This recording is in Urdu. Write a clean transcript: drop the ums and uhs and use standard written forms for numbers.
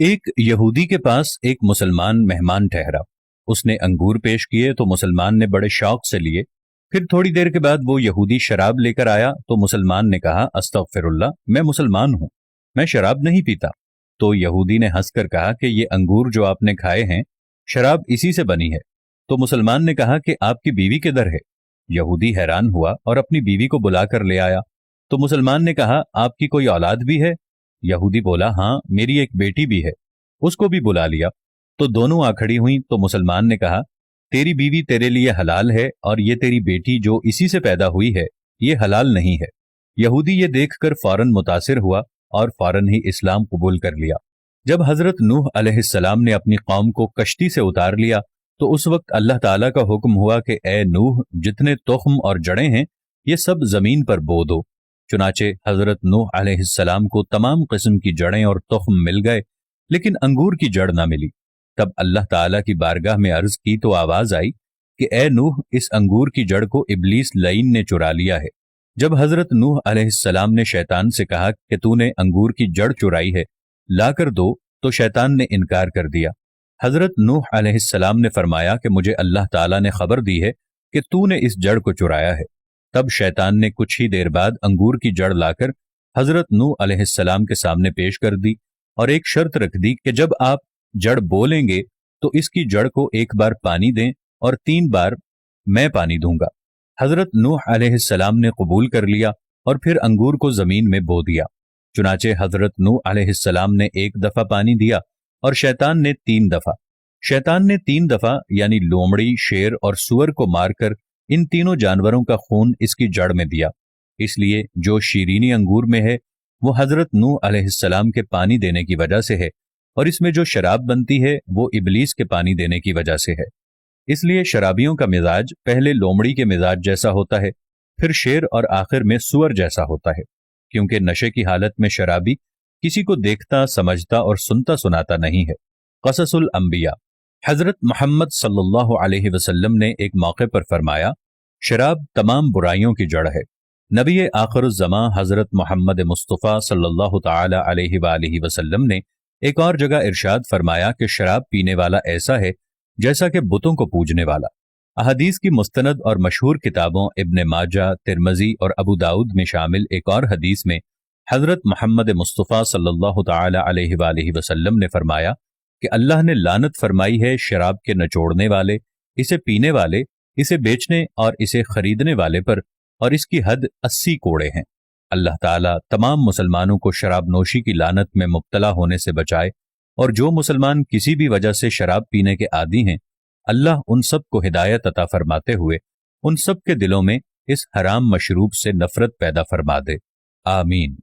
ایک یہودی کے پاس ایک مسلمان مہمان ٹھہرا۔ اس نے انگور پیش کیے تو مسلمان نے بڑے شوق سے لیے۔ پھر تھوڑی دیر کے بعد وہ یہودی شراب لے کر آیا تو مسلمان نے کہا، استغفر اللہ، میں مسلمان ہوں، میں شراب نہیں پیتا۔ تو یہودی نے ہنس کر کہا کہ یہ انگور جو آپ نے کھائے ہیں شراب اسی سے بنی ہے۔ تو مسلمان نے کہا کہ آپ کی بیوی کدھر ہے؟ یہودی حیران ہوا اور اپنی بیوی کو بلا کر لے آیا۔ تو مسلمان نے کہا، آپ کی کوئی اولاد بھی ہے؟ یہودی بولا، ہاں میری ایک بیٹی بھی ہے۔ اس کو بھی بلا لیا تو دونوں آ کھڑی ہوئیں تو مسلمان نے کہا، تیری بیوی تیرے لیے حلال ہے اور یہ تیری بیٹی جو اسی سے پیدا ہوئی ہے یہ حلال نہیں ہے۔ یہودی یہ دیکھ کر فوراً متاثر ہوا اور فوراً ہی اسلام قبول کر لیا۔ جب حضرت نوح علیہ السلام نے اپنی قوم کو کشتی سے اتار لیا تو اس وقت اللہ تعالیٰ کا حکم ہوا کہ اے نوح، جتنے تخم اور جڑیں ہیں یہ سب زمین پر بو دو۔ چنانچہ حضرت نوح علیہ السلام کو تمام قسم کی جڑیں اور تخم مل گئے، لیکن انگور کی جڑ نہ ملی۔ تب اللہ تعالیٰ کی بارگاہ میں عرض کی تو آواز آئی کہ اے نوح، اس انگور کی جڑ کو ابلیس لعین نے چرا لیا ہے۔ جب حضرت نوح علیہ السلام نے شیطان سے کہا کہ تو نے انگور کی جڑ چرائی ہے، لا کر دو، تو شیطان نے انکار کر دیا۔ حضرت نوح علیہ السلام نے فرمایا کہ مجھے اللہ تعالیٰ نے خبر دی ہے کہ تو نے اس جڑ کو چرایا ہے۔ تب شیطان نے کچھ ہی دیر بعد انگور کی جڑ لا کر حضرت نوح علیہ السلام کے سامنے پیش کر دی اور ایک شرط رکھ دی کہ جب آپ جڑ بولیں گے تو اس کی جڑ کو ایک بار پانی دیں اور 3 بار میں پانی دوں گا۔ حضرت نوح علیہ السلام نے قبول کر لیا اور پھر انگور کو زمین میں بو دیا۔ چنانچہ حضرت نوح علیہ السلام نے 1 دفعہ پانی دیا اور شیطان نے 3 دفعہ۔ شیطان نے 3 دفعہ یعنی لومڑی، شیر اور سور کو مار کر ان تینوں جانوروں کا خون اس کی جڑ میں دیا۔ اس لیے جو شیرینی انگور میں ہے وہ حضرت نوح علیہ السلام کے پانی دینے کی وجہ سے ہے، اور اس میں جو شراب بنتی ہے وہ ابلیس کے پانی دینے کی وجہ سے ہے۔ اس لیے شرابیوں کا مزاج پہلے لومڑی کے مزاج جیسا ہوتا ہے، پھر شیر اور آخر میں سور جیسا ہوتا ہے، کیونکہ نشے کی حالت میں شرابی کسی کو دیکھتا، سمجھتا اور سنتا سناتا نہیں ہے۔ قصص الانبیاء۔ حضرت محمد صلی اللہ علیہ وسلم نے ایک موقع پر فرمایا، شراب تمام برائیوں کی جڑ ہے۔ نبی آخر الزماں حضرت محمد مصطفیٰ صلی اللہ تعالی علیہ وآلہ وسلم نے ایک اور جگہ ارشاد فرمایا کہ شراب پینے والا ایسا ہے جیسا کہ بتوں کو پوجنے والا۔ احادیث کی مستند اور مشہور کتابوں ابن ماجہ، ترمذی اور ابو داؤد میں شامل ایک اور حدیث میں حضرت محمد مصطفیٰ صلی اللہ تعالی علیہ وآلہ وسلم نے فرمایا کہ اللہ نے لعنت فرمائی ہے شراب کے نچوڑنے والے، اسے پینے والے، اسے بیچنے اور اسے خریدنے والے پر، اور اس کی حد 80 کوڑے ہیں۔ اللہ تعالیٰ تمام مسلمانوں کو شراب نوشی کی لعنت میں مبتلا ہونے سے بچائے، اور جو مسلمان کسی بھی وجہ سے شراب پینے کے عادی ہیں، اللہ ان سب کو ہدایت عطا فرماتے ہوئے ان سب کے دلوں میں اس حرام مشروب سے نفرت پیدا فرما دے۔ آمین۔